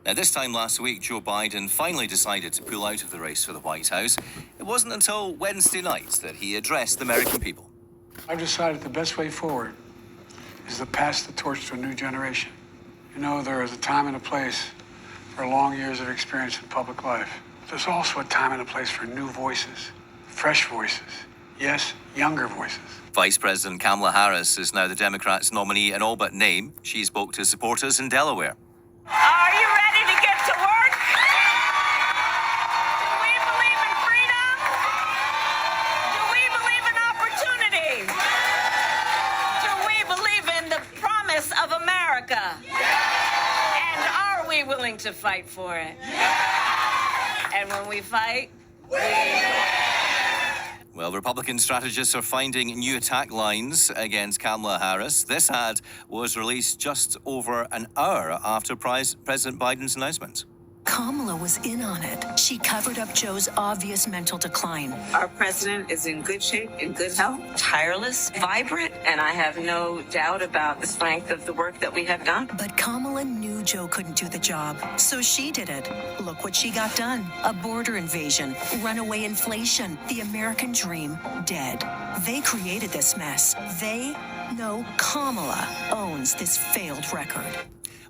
Now, this time last week, Joe Biden finally decided to pull out of the race for the White House. It wasn't until Wednesday night that he addressed the American people. I've decided the best way forward is to pass the torch to a new generation. You know, there is a time and a place for long years of experience in public life. There's also a time and a place for new voices, fresh voices, yes, younger voices. Vice President Kamala Harris is now the Democrats' nominee in all but name. She spoke to supporters in Delaware. Are you ready to get to work? Do we believe in freedom? Do we believe in opportunity? Do we believe in the promise of America? And are we willing to fight for it? And when we fight, we win. Well, Republican strategists are finding new attack lines against Kamala Harris. This ad was released just over an hour after President Biden's announcement. Kamala was in on it. She covered up Joe's obvious mental decline. Our president is in good shape, in good health, tireless, vibrant, and I have no doubt about the strength of the work that we have done. But Kamala knew Joe couldn't do the job, so she did it. Look what she got done. A border invasion, runaway inflation, the American dream dead. They created this mess. Kamala owns this failed record.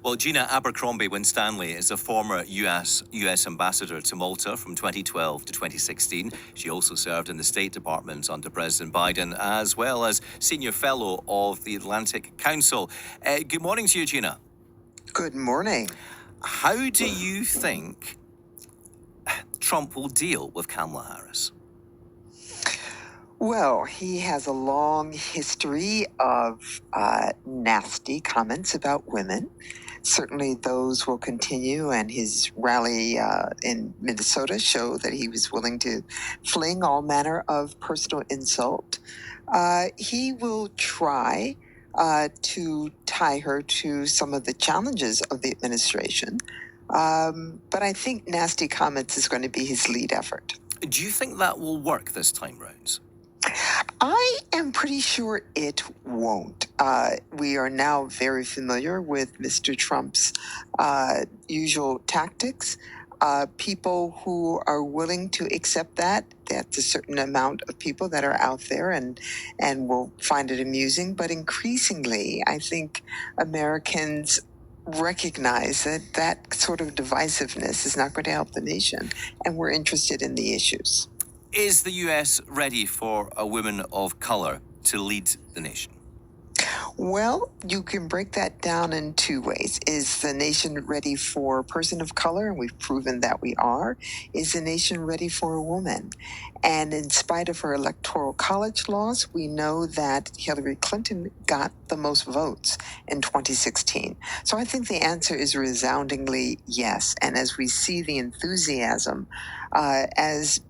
Well, Gina Abercrombie-Winstanley is a former US ambassador to Malta from 2012 to 2016. She also served in the State Department under President Biden, as well as Senior Fellow of the Atlantic Council. Good morning to you, Gina. Good morning. How do you think Trump will deal with Kamala Harris? Well, he has a long history of nasty comments about women. Certainly those will continue, and his rally in Minnesota showed that he was willing to fling all manner of personal insult. He will try to tie her to some of the challenges of the administration. But I think nasty comments is going to be his lead effort. Do you think that will work this time round? I am pretty sure it won't. We are now very familiar with Mr. Trump's usual tactics. People who are willing to accept that's a certain amount of people that are out there and will find it amusing. But increasingly, I think Americans recognize that sort of divisiveness is not going to help the nation, and we're interested in the issues. Is the US ready for a woman of color to lead the nation? Well, you can break that down in two ways. Is the nation ready for a person of color? And we've proven that we are. Is the nation ready for a woman? And in spite of her electoral college laws, we know that Hillary Clinton got the most votes in 2016. So I think the answer is resoundingly yes. And as we see the enthusiasm, as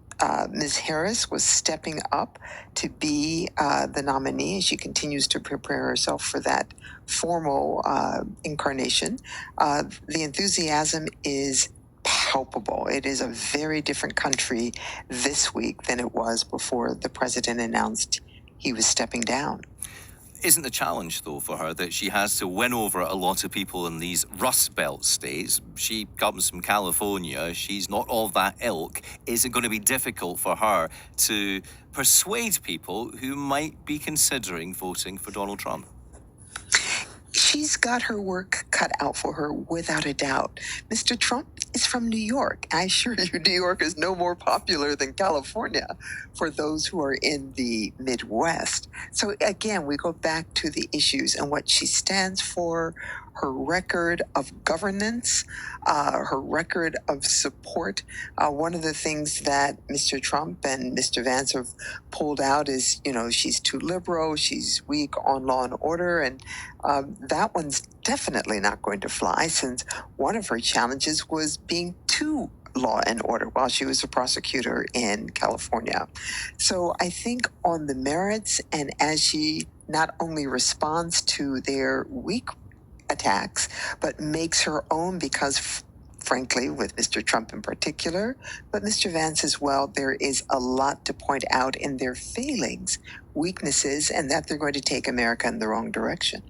Ms. Harris was stepping up to be the nominee, as she continues to prepare herself for that formal incarnation. The enthusiasm is palpable. It is a very different country this week than it was before the president announced he was stepping down. Isn't the challenge, though, for her that she has to win over a lot of people in these Rust Belt states? She comes from California. She's not of that ilk. Is it going to be difficult for her to persuade people who might be considering voting for Donald Trump? She's got her work cut out for her, without a doubt. Mr. Trump is from New York. I assure you, New York is no more popular than California for those who are in the Midwest. So again, we go back to the issues and what she stands for, her record of governance, her record of support. One of the things that Mr. Trump and Mr. Vance have pulled out is, she's too liberal, she's weak on law and order, and that one's definitely not going to fly, since one of her challenges was being too law and order while she was a prosecutor in California. So I think on the merits, and as she not only responds to their weak attacks, but makes her own, because frankly, with Mr. Trump in particular, but Mr. Vance as well, there is a lot to point out in their failings, weaknesses, and that they're going to take America in the wrong direction.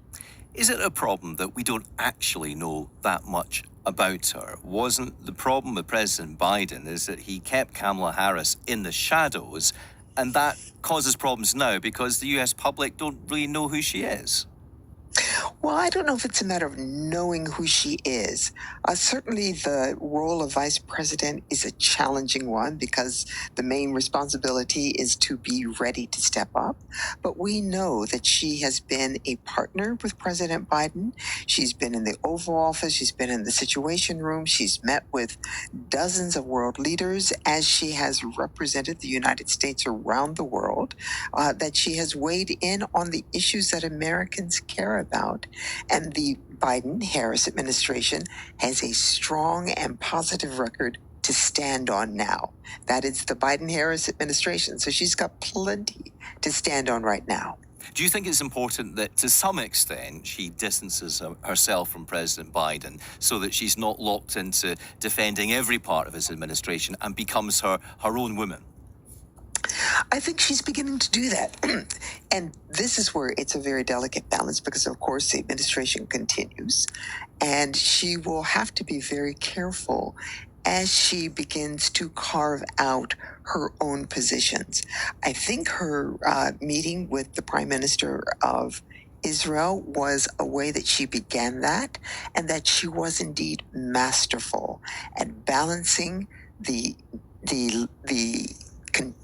Is it a problem that we don't actually know that much about her? Wasn't the problem with President Biden is that he kept Kamala Harris in the shadows, and that causes problems now because the US public don't really know who she is? Well, I don't know if it's a matter of knowing who she is. Certainly, the role of vice president is a challenging one because the main responsibility is to be ready to step up. But we know that she has been a partner with President Biden. She's been in the Oval Office, she's been in the Situation Room, she's met with dozens of world leaders as she has represented the United States around the world, that she has weighed in on the issues that Americans care about. And the Biden-Harris administration has a strong and positive record to stand on now. That is the Biden-Harris administration. So she's got plenty to stand on right now. Do you think it's important that, to some extent, she distances herself from President Biden so that she's not locked into defending every part of his administration and becomes her own woman? I think she's beginning to do that. And this is where it's a very delicate balance because, of course, the administration continues. And she will have to be very careful as she begins to carve out her own positions. I think her meeting with the Prime Minister of Israel was a way that she began that, and that she was indeed masterful at balancing the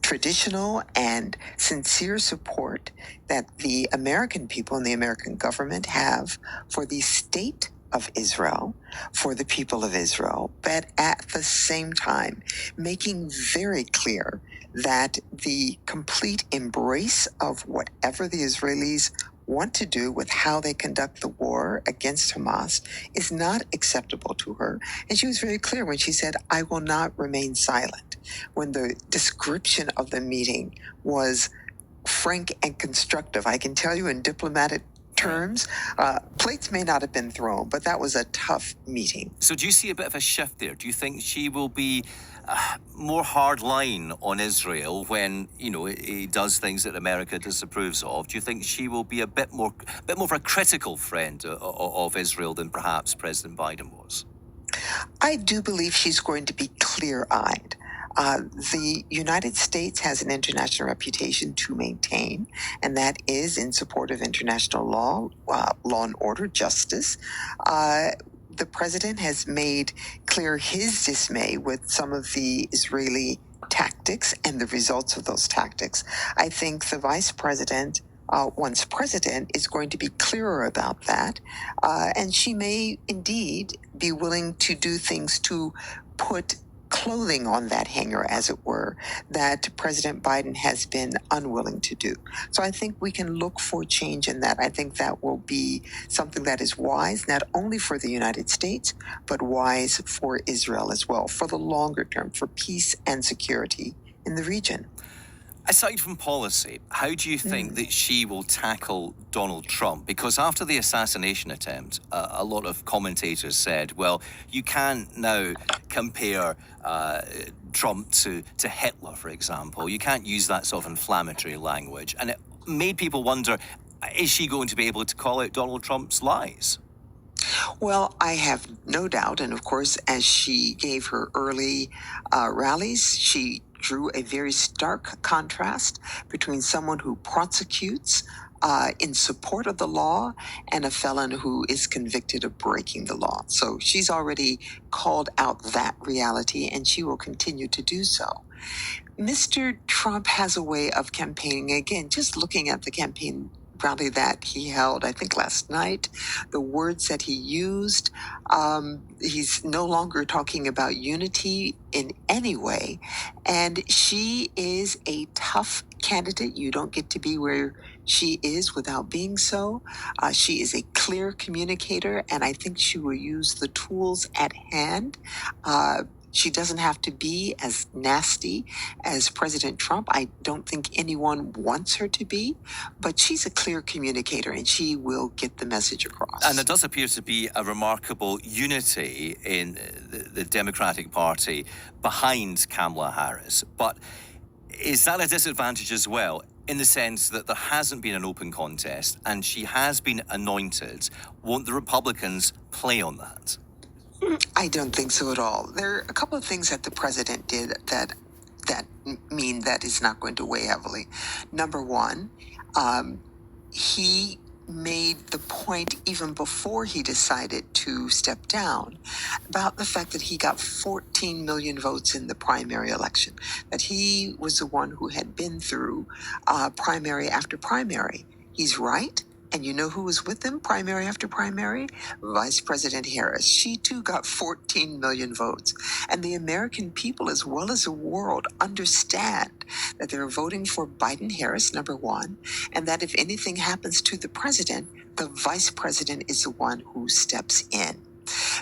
traditional and sincere support that the American people and the American government have for the state of Israel, for the people of Israel, but at the same time making very clear that the complete embrace of whatever the Israelis want to do with how they conduct the war against Hamas is not acceptable to her. And she was very clear when she said, "I will not remain silent." When the description of the meeting was frank and constructive, I can tell you in diplomatic terms, plates may not have been thrown, but that was a tough meeting. So do you see a bit of a shift there? Do you think she will be more hard line on Israel when, you know, he does things that America disapproves of? Do you think she will be a bit more of a critical friend of Israel than perhaps President Biden was? I do believe she's going to be clear-eyed. The United States has an international reputation to maintain, and that is in support of international law, law and order, justice. The president has made clear his dismay with some of the Israeli tactics and the results of those tactics. I think the vice president, once president, is going to be clearer about that. And she may indeed be willing to do things to put clothing on that hanger, as it were, that President Biden has been unwilling to do. So I think we can look for change in that. I think that will be something that is wise, not only for the United States, but wise for Israel as well, for the longer term, for peace and security in the region. Aside from policy, how do you think that she will tackle Donald Trump? Because after the assassination attempt, a lot of commentators said, well, you can't now compare Trump to Hitler, for example. You can't use that sort of inflammatory language. And it made people wonder, is she going to be able to call out Donald Trump's lies? Well, I have no doubt. And of course, as she gave her early rallies, she drew a very stark contrast between someone who prosecutes in support of the law and a felon who is convicted of breaking the law. So she's already called out that reality, and she will continue to do so. Mr. Trump has a way of campaigning. Again, just looking at the campaign rally that he held, I think last night, the words that he used, he's no longer talking about unity in any way. And she is a tough candidate. You don't get to be where she is without being so. She is a clear communicator, and I think she will use the tools at hand. She doesn't have to be as nasty as President Trump. I don't think anyone wants her to be, but she's a clear communicator, and she will get the message across. And there does appear to be a remarkable unity in the Democratic Party behind Kamala Harris. But is that a disadvantage as well? in the sense that there hasn't been an open contest and she has been anointed. Won't the Republicans play on that? I don't think so at all. There are a couple of things that the president did that mean that is not going to weigh heavily. Number one, he made the point even before he decided to step down about the fact that he got 14 million votes in the primary election, that he was the one who had been through primary after primary. He's right. And you know who was with him primary after primary? Vice President Harris. She too got 14 million votes. And the American people, as well as the world, understand that they're voting for Biden-Harris, number one, and that if anything happens to the president, the vice president is the one who steps in.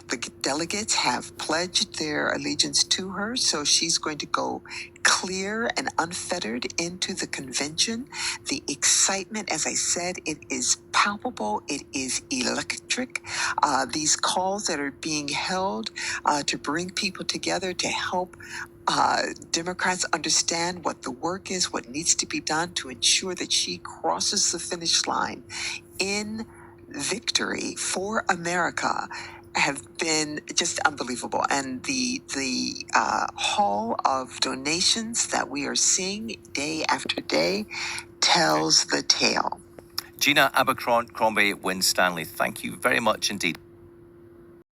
The delegates have pledged their allegiance to her, so she's going to go clear and unfettered into the convention. The excitement, as I said, it is palpable. It is electric. These calls that are being held to bring people together to help Democrats understand what the work is, what needs to be done to ensure that she crosses the finish line in victory for America have been just unbelievable. And the haul of donations that we are seeing day after day tells the tale. Gina Abercrombie-Winstanley, thank you very much indeed.